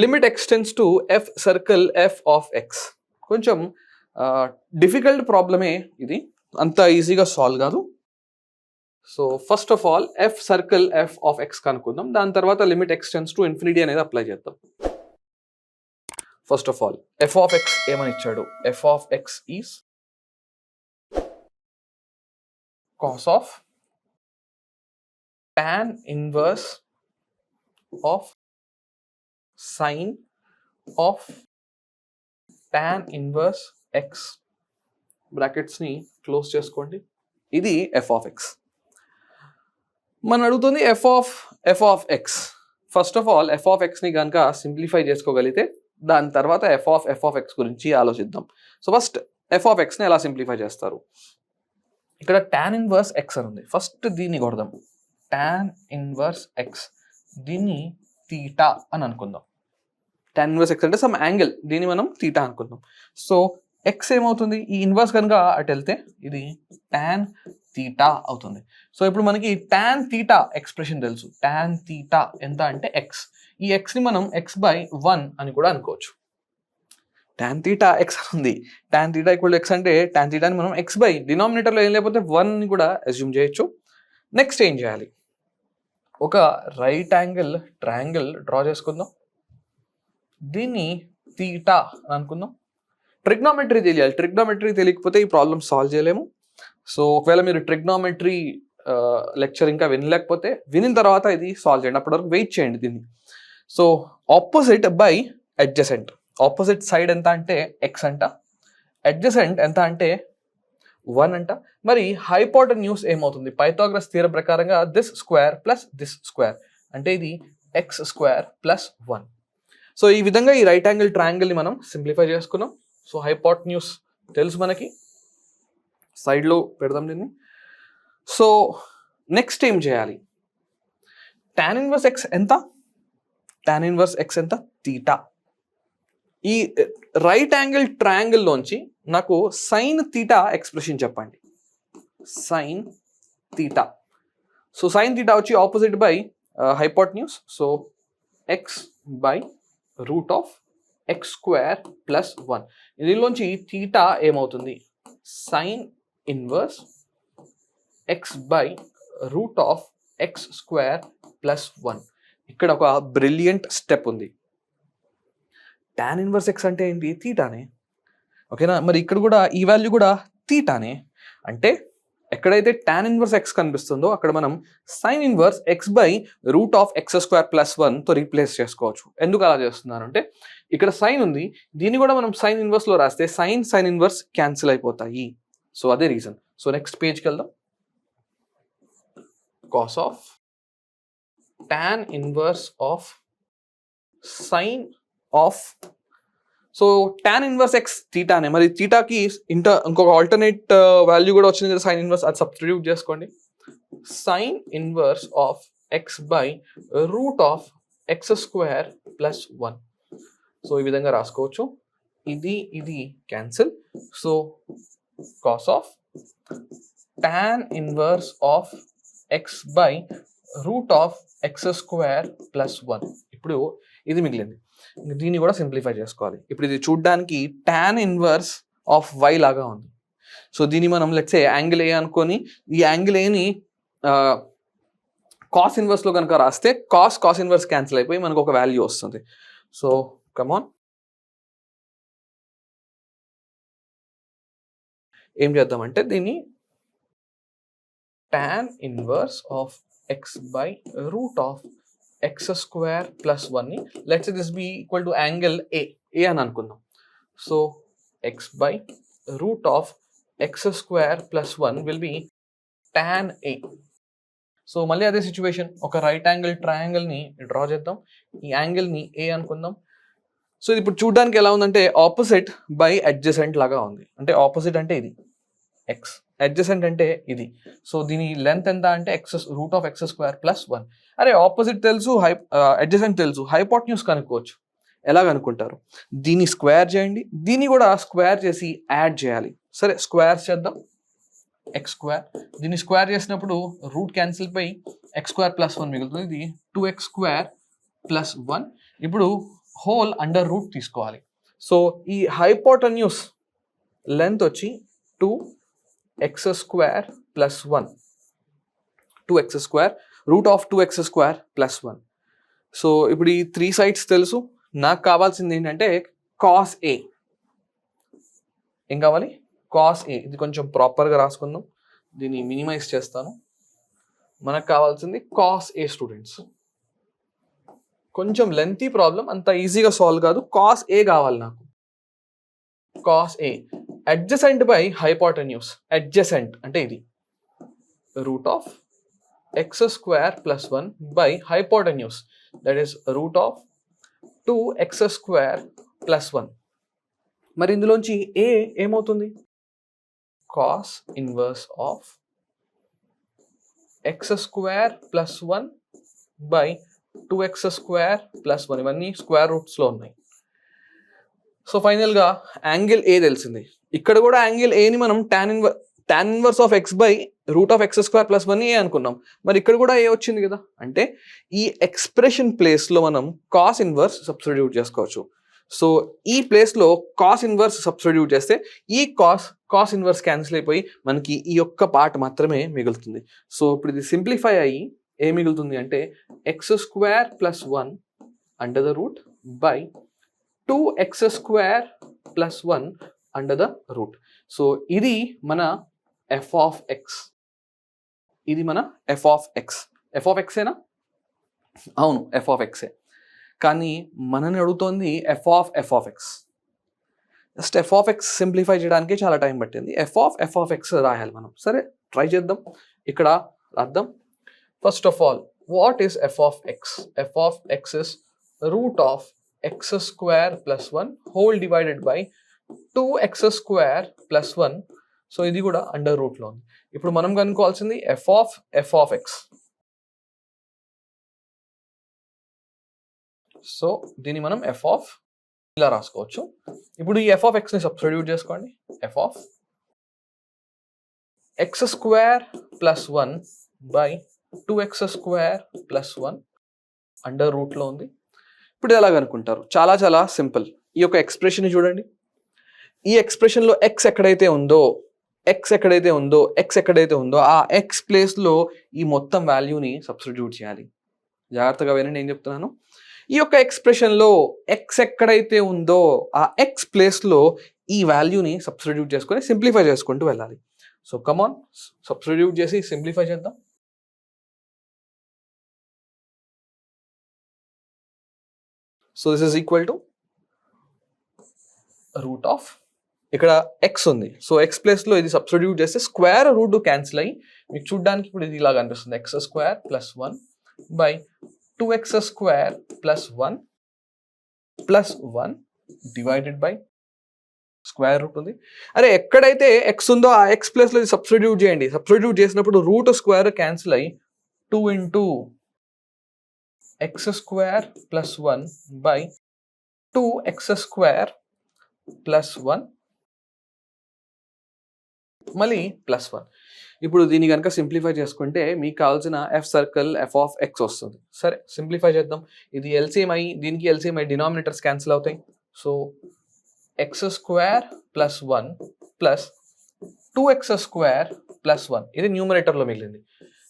limit x tends to f circle f of x. కొంచెం డిఫికల్ట్ ప్రాబ్లమే ఇది, అంత ఈజీగా సాల్వ్ కాదు. So first of all f circle f of x కనుక్కుందాం, దాని తర్వాత limit x tends to infinity అనేది అప్లై చేద్దాం. First of all f of x ఏమని ఇచ్చాడు? F of x is cos of tan inverse of sine of tan inverse x. బ్రాకెట్స్ని close చేసుకోండి. ఇది ఎఫ్ ఆఫ్ ఎక్స్. మనం అడుగుతుంది f of x. First of all f of ఎక్స్ని కనుక simplify చేసుకోగలిగితే దాని తర్వాత ఎఫ్ ఆఫ్ ఎక్స్ గురించి ఆలోచిద్దాం. సో ఫస్ట్ ఎఫ్ ఆఫ్ ఎక్స్ని ఎలా సింప్లిఫై చేస్తారు? ఇక్కడ tan ఇన్వర్స్ ఎక్స్ అని ఉంది. ఫస్ట్ దీన్ని కొడదాం, tan ఇన్వర్స్ ఎక్స్. దీన్ని తీటా అని అనుకుందాం. tan ఇన్వర్స్ ఎక్స్ అంటే సమ్ యాంగిల్, దీన్ని మనం తీటా అనుకుందాం. సో ఎక్స్ ఏమవుతుంది? ఈ ఇన్వర్స్ కనుక అటు వెళ్తే ఇది tan తీటా అవుతుంది. సో ఇప్పుడు మనకి tan తీటా ఎక్స్ప్రెషన్ తెలుసు. tan తీటా ఎంత అంటే ఎక్స్. ఈ ఎక్స్ని మనం x/1 అని కూడా అనుకోవచ్చు. tan theta x ఉంది, tan theta = x అంటే tan theta ని మనం డినామినేటర్లో ఏం లేకపోతే 1 అని కూడా అజ్యూమ్ చేయొచ్చు. నెక్స్ట్ ఏం చేయాలి, ఒక రైట్ యాంగిల్ ట్రయాంగిల్ డ్రా చేసుకుందాం. దీన్ని థీటా అని అనుకుందాం. ట్రిగ్నోమెట్రీ తెలియాలి, ట్రిగ్నోమెట్రీ తెలియకపోతే ఈ ప్రాబ్లమ్ సాల్వ్ చేయలేము. సో ఒకవేళ మీరు ట్రిగ్నోమెట్రీ లెక్చర్ ఇంకా వినలేకపోతే వినిన తర్వాత ఇది సాల్వ్ చేయండి, అప్పటి వరకు వెయిట్ చేయండి దీన్ని. So opposite by adjacent, opposite side ఎంత అంటే x అంట, అడ్జసెంట్ ఎంత అంటే 1 అంట. మరి హైపోటెన్యూస్ ఏమవుతుంది, పైథాగరస్ థియరం ప్రకారంగా this square plus this square అంటే ఇది x² + 1. సో ఈ విధంగా ఈ రైట్ యాంగిల్ ట్రయాంగిల్ని మనం సింప్లిఫై చేసుకున్నాం. సో హైపోటెన్యూస్ తెలుసు మనకి, సైడ్లో పెడదాం దీన్ని. సో నెక్స్ట్ ఏం చేయాలి, tan ఇన్వర్స్ x ఎంత, tan ఇన్వర్స్ x ఎంత, థీటా. ఈ రైట్ యాంగిల్ ట్రయాంగిల్లోంచి నాకు సైన్ థీటా ఎక్స్ప్రెషన్ చెప్పండి, sine theta. So sine theta వచ్చి opposite by hypotenuse, so x/√(x² + 1). దీనిలోంచి థీటా ఏమవుతుంది, సైన్ ఇన్వర్స్ x/√(x² + 1). ఇక్కడ ఒక బ్రిలియంట్ స్టెప్ ఉంది. tan ఇన్వర్స్ x అంటే ఏంటి, థీటానే, ఓకేనా. మరి ఇక్కడ కూడా ఈ వాల్యూ కూడా థీటానే, అంటే ఎక్కడైతే tan ఇన్వర్స్ x కనిపిస్తుందో అక్కడ మనం సైన్ ఇన్వర్స్ x/√(x² + 1)తో రీప్లేస్ చేసుకోవచ్చు. ఎందుకు అలా చేస్తున్నారు అంటే ఇక్కడ సైన్ ఉంది, దీన్ని కూడా మనం సైన్ ఇన్వర్స్లో రాస్తే సైన్ ఇన్వర్స్ క్యాన్సిల్ అయిపోతాయి. సో అదే రీజన్. సో నెక్స్ట్ పేజ్కి వెళ్దాం. cos of tan inverse of sin of, so tan inverse x థీటానే, మరి థీటాకి ఇంకొక ఆల్టర్నేట్ వాల్యూ కూడా వచ్చింది కదా సైన్ ఇన్వర్స్, అది సబ్స్టిట్యూట్ చేసుకోండి. Sine inverse of x/√(x² + 1). So ఈ విధంగా రాసుకోవచ్చు, ఇది cancel. So cos of tan inverse of x/√(x² + 1). ఇప్పుడు ఇది మిగిలింది, దీన్ని కూడా సింప్లిఫై చేసుకోవాలి. ఇప్పుడు ఇది చూడ్డానికి tan ఇన్వర్స్ ఆఫ్ y లాగా ఉంది. సో దీన్ని మనం లెట్సే యాంగిల్ ఏ అనుకొని ఈ యాంగిల్ ఏని కాస్ ఇన్వర్స్లో కనుక రాస్తే కాస్ ఇన్వర్స్ క్యాన్సిల్ అయిపోయి మనకు ఒక వాల్యూ వస్తుంది. సో కమాన్, ఏం చేద్దామంటే దీన్ని tan ఇన్వర్స్ ఆఫ్ x/√(x² + 1)ని let's this be equal to angle A అని అనుకుందాం. So x/√(x² + 1) will be tan A. So మళ్ళీ అదే సిచ్యువేషన్, ఒక రైట్ యాంగిల్ ట్రయాంగిల్ని డ్రా చేద్దాం, ఈ యాంగిల్ని ఏ అనుకుందాం. సో ఇది ఇప్పుడు చూడడానికి ఎలా ఉందంటే ఆపోజిట్ బై అడ్జసెంట్ లాగా ఉంది. అంటే ఆపోజిట్ అంటే ఇది x, అడ్జసెంట్ అంటే ఇది. సో దీని లెంత్ ఎంత అంటే x√(x² + 1). అరే ఆపోజిట్ తెలుసు, అడ్జసెంట్ తెలుసు, హైపోటెన్యూస్ కనుక్కోవచ్చు. ఎలా కనుక్కుంటారు, దీన్ని స్క్వేర్ చేయండి, దీన్ని కూడా స్క్వేర్ చేసి యాడ్ చేయాలి. సరే స్క్వేర్ చేద్దాం, x², దీన్ని స్క్వేర్ చేసినప్పుడు రూట్ క్యాన్సిల్ పై x² + 1 మిగులుతుంది, ఇది 2x² + 1. ఇప్పుడు హోల్ అండర్ రూట్ తీసుకోవాలి. సో ఈ హైపోటెన్యూస్ లెంత్ వచ్చి 2x² + 1, 2x², √(2x² + 1). సో ఇప్పుడు ఈ 3 సైడ్స్ తెలుసు, నాకు కావాల్సింది ఏంటంటే cos A. ఏం కావాలి, cos A. ఇది కొంచెం ప్రాపర్గా రాసుకుందాం, దీన్ని మినిమైజ్ చేస్తాను. మనకు కావాల్సింది cos A స్టూడెంట్స్. కొంచెం లెంతీ ప్రాబ్లం, అంత ఈజీగా సాల్వ్ కాదు. cos A కావాలి నాకు, cos A. Adjacent by hypotenuse, adjacent అంటే ఇది √(x² + 1) by hypotenuse, that is √(2x² + 1). మరి ఇందులోంచి ఏ ఏమవుతుంది, cos inverse of x² + 1 by 2x² + 1. ఇవన్నీ స్క్వేర్ రూట్స్లో ఉన్నాయి. సో ఫైనల్గా యాంగిల్ ఏ తెలిసింది. ఇక్కడ కూడా యాంగిల్ ఏని మనం tan inverse of x by root of X square plus 1 ఏ అనుకున్నాం, మరి ఇక్కడ కూడా ఏ వచ్చింది కదా, అంటే ఈ ఎక్స్ప్రెషన్ ప్లేస్లో మనం కాస్ ఇన్వర్స్ సబ్స్టిట్యూట్ చేసుకోవచ్చు. సో ఈ ప్లేస్లో కాస్ ఇన్వర్స్ సబ్స్టిట్యూట్ చేస్తే ఈ కాస్ ఇన్వర్స్ క్యాన్సిల్ అయిపోయి మనకి ఈ యొక్క పార్ట్ మాత్రమే మిగులుతుంది. సో ఇప్పుడు ఇది సింప్లిఫై అయ్యి ఏ మిగులుతుంది అంటే x square plus 1 under the root by 2x square plus 1 under the root. So ఇది మన ఎఫ్ ఆఫ్ ఎక్స్, ఇది మన f of x. F of ఎక్సేనా? అవును, ఎఫ్ ఆఫ్ ఎక్సే. కానీ మనని అడుగుతోంది f of x. Just f of x simplify చేయడానికి చాలా టైం పట్టింది. ఎఫ్ ఆఫ్ ఎక్స్ రాయాలి మనం. సరే ట్రై చేద్దాం, ఇక్కడ రాద్దాం. First of all what is F of x? F of X is root of X square plus 1 whole divided by 2x square plus 1. So ఇది కూడా అండర్ రూట్లో ఉంది. ఇప్పుడు మనం కనుక్కోవాల్సింది ఎఫ్ ఆఫ్ ఎక్స్. సో దీన్ని మనం ఎఫ్ ఆఫ్ ఇలా రాసుకోవచ్చు. ఇప్పుడు ఈ ఎఫ్ ఆఫ్ ఎక్స్ని సబ్స్టిట్యూట్ చేసుకోండి. F of X square plus 1 by 2x square plus 1 under రూట్లో ఉంది. ఇప్పుడు ఎలా కనుక్కుంటారు? చాలా చాలా సింపుల్. ఈ యొక్క ఎక్స్ప్రెషన్ చూడండి. ఈ ఎక్స్ప్రెషన్లో ఎక్స్ ఎక్కడైతే ఉందో ఆ ఎక్స్ ప్లేస్లో ఈ మొత్తం వాల్యూని సబ్స్టిట్యూట్ చేయాలి. జాగ్రత్తగా వినండి నేను చెప్తున్నాను. ఈ యొక్క ఎక్స్ప్రెషన్లో ఎక్స్ ఎక్కడైతే ఉందో ఆ ఎక్స్ ప్లేస్లో ఈ వాల్యూని సబ్స్టిట్యూట్ చేసుకొని సింప్లిఫై చేసుకుంటూ వెళ్ళాలి. సో కమాన్ సబ్స్టిట్యూట్ చేసి సింప్లిఫై చేద్దాం. So this is equal to root of, ఇక్కడ ఎక్స్ ఉంది, సో ఎక్స్ ప్లేస్లో ఇది సబ్స్టిట్యూట్ చేస్తే స్క్వేర్ రూట్ క్యాన్సిల్ అయ్యి మీకు చూడడానికి ఇప్పుడు ఇది ఇలాగ అనిపిస్తుంది. X square plus 1 by 2x square plus 1 divided by square root ఉంది. అరే ఎక్కడైతే ఎక్స్ ఉందో ఆ ఎక్స్ ప్లేస్లో ఇది సబ్స్టిట్యూట్ చేయండి. సబ్స్టిట్యూట్ చేసినప్పుడు రూట్ స్క్వేర్ క్యాన్సిల్ అయ్యి 2 into X square plus 1 by 2x square plus 1 మళ్ళీ ప్లస్ 1. ఇప్పుడు దీన్ని కనుక సింప్లిఫై చేసుకుంటే మీకు కావాల్సిన F circle f of X వస్తుంది. సరే సింప్లిఫై చేద్దాం. ఇది ఎల్సిఎం అయ్యి దీనికి ఎల్సిఎం అయ్యి డినామినేటర్స్ క్యాన్సిల్ అవుతాయి. So X square plus 1 plus 2x square plus 1 ఇది న్యూమరేటర్లో మిగిలింది,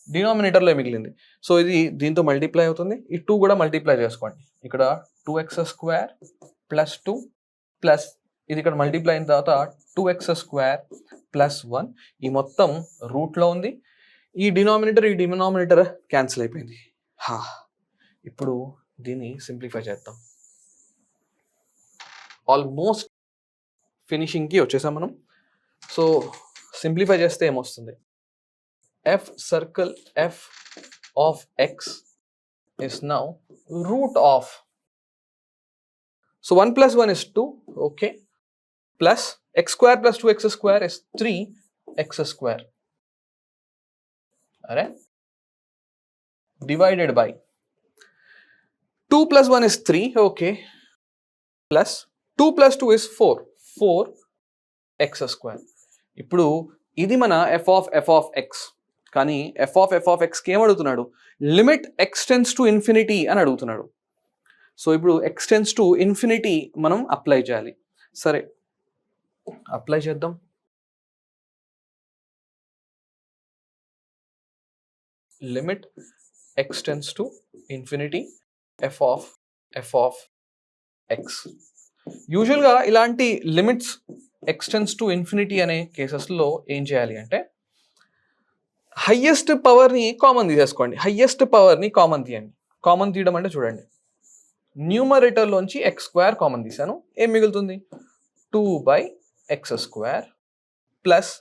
డినామినేటర్లో మిగిలింది. సో ఇది దీంతో మల్టిప్లై అవుతుంది. ఈ 2 కూడా మల్టిప్లై చేసుకోండి. ఇక్కడ 2x స్క్వేర్ ప్లస్ 2 ప్లస్ ఇది ఇక్కడ మల్టిప్లై అయిన తర్వాత 2x స్క్వేర్ ప్లస్ 1 ఈ మొత్తం రూట్లో ఉంది. ఈ డినామినేటర్ క్యాన్సిల్ అయిపోయింది. ఇప్పుడు దీన్ని సింప్లిఫై చేద్దాం. ఆల్మోస్ట్ ఫినిషింగ్కి వచ్చేసాం మనం. సో సింప్లిఫై చేస్తే ఏమొస్తుంది? F circle f of X is now root of, so 1 plus 1 is 2, okay, plus x square plus 2x square is 3x square, alright, divided by 2 plus 1 is 3, okay, plus 2 plus 2 is 4x square. ఇప్పుడు ఇది మన f of x. కానీ f of ఎక్స్కి ఏమడుగుతున్నాడు? Limit x tends to infinity అని అడుగుతున్నాడు. So ఇప్పుడు x tends to infinity మనం అప్లై చేయాలి. సరే అప్లై చేద్దాం. Limit x tends to infinity f of x. యూజువల్గా ఇలాంటి limits x tends to infinity అనే కేసెస్లో ఏం చేయాలి అంటే హయ్యెస్ట్ పవర్ని కామన్ తీసేసుకోండి. హయ్యెస్ట్ పవర్ని కామన్ తీయండి. కామన్ తీయడం అంటే చూడండి, న్యూమరేటర్లోంచి ఎక్స్ స్క్వేర్ కామన్ తీసాను, ఏం మిగులుతుంది? 2/x స్క్వేర్ ప్లస్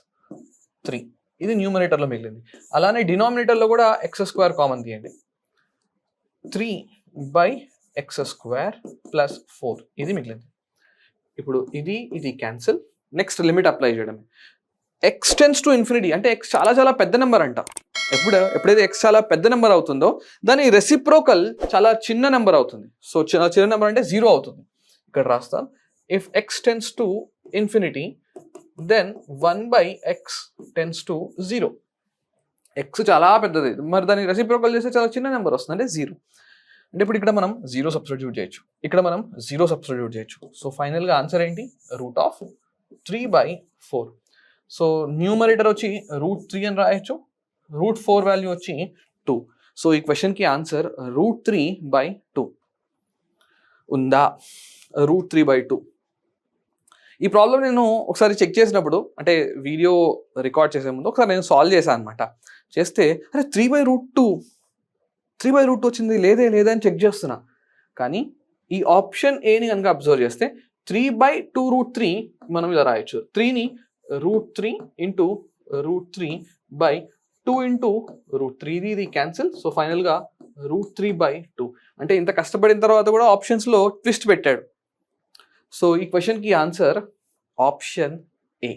3 ఇది న్యూమరేటర్లో మిగిలింది. అలానే డినామినేటర్లో కూడా ఎక్స్ స్క్వేర్ కామన్ తీయండి, 3/x స్క్వేర్ ప్లస్ 4 ఇది మిగిలింది. ఇప్పుడు ఇది క్యాన్సిల్. నెక్స్ట్ లిమిట్ అప్లై చేయడమే. ఎక్స్ టెన్స్ టు ఇన్ఫినిటీ అంటే ఎక్స్ చాలా చాలా పెద్ద నెంబర్ అంట. ఎప్పుడైతే ఎక్స్ చాలా పెద్ద నెంబర్ అవుతుందో దాని రెసిప్రోకల్ చాలా చిన్న నెంబర్ అవుతుంది. సో చిన్న నెంబర్ అంటే 0 అవుతుంది. ఇక్కడ రాస్తాం, if x tends to infinity then 1/x tends to 0. X చాలా పెద్దది, మరి దానికి రెసిప్రోకల్ చేస్తే చాలా చిన్న నెంబర్ వస్తుంది, అంటే 0. అంటే ఇప్పుడు ఇక్కడ మనం 0 సబ్స్టిట్యూట్ చేయొచ్చు, ఇక్కడ మనం 0 సబ్స్టిట్యూట్ చేయొచ్చు. సో ఫైనల్గా ఆన్సర్ ఏంటి? √3/4. సో న్యూమరేటర్ వచ్చి √3 అని రాయొచ్చు, √4 వాల్యూ వచ్చి 2. సో ఈ క్వశ్చన్కి ఆన్సర్ √3/2 ఉందా? √3/2. ఈ ప్రాబ్లం నేను ఒకసారి చెక్ చేసినప్పుడు, అంటే వీడియో రికార్డ్ చేసే ముందు ఒకసారి నేను సాల్వ్ చేశాను అనమాట. చేస్తే అరే 3/√2 వచ్చింది, లేదే అని చెక్ చేస్తున్నా. కానీ ఈ ఆప్షన్ ఏని కనుక అబ్జర్వ్ చేస్తే 3/2√3 మనం ఇలా రాయొచ్చు. 3ని √3 ఇంటూ √3/2 ఇంటూ √3, ఇది క్యాన్సిల్. సో ఫైనల్గా √3/2. అంటే ఇంత కష్టపడిన తర్వాత కూడా ఆప్షన్స్లో ట్విస్ట్ పెట్టాడు. సో ఈ క్వశ్చన్కి ఆన్సర్ ఆప్షన్ ఏ.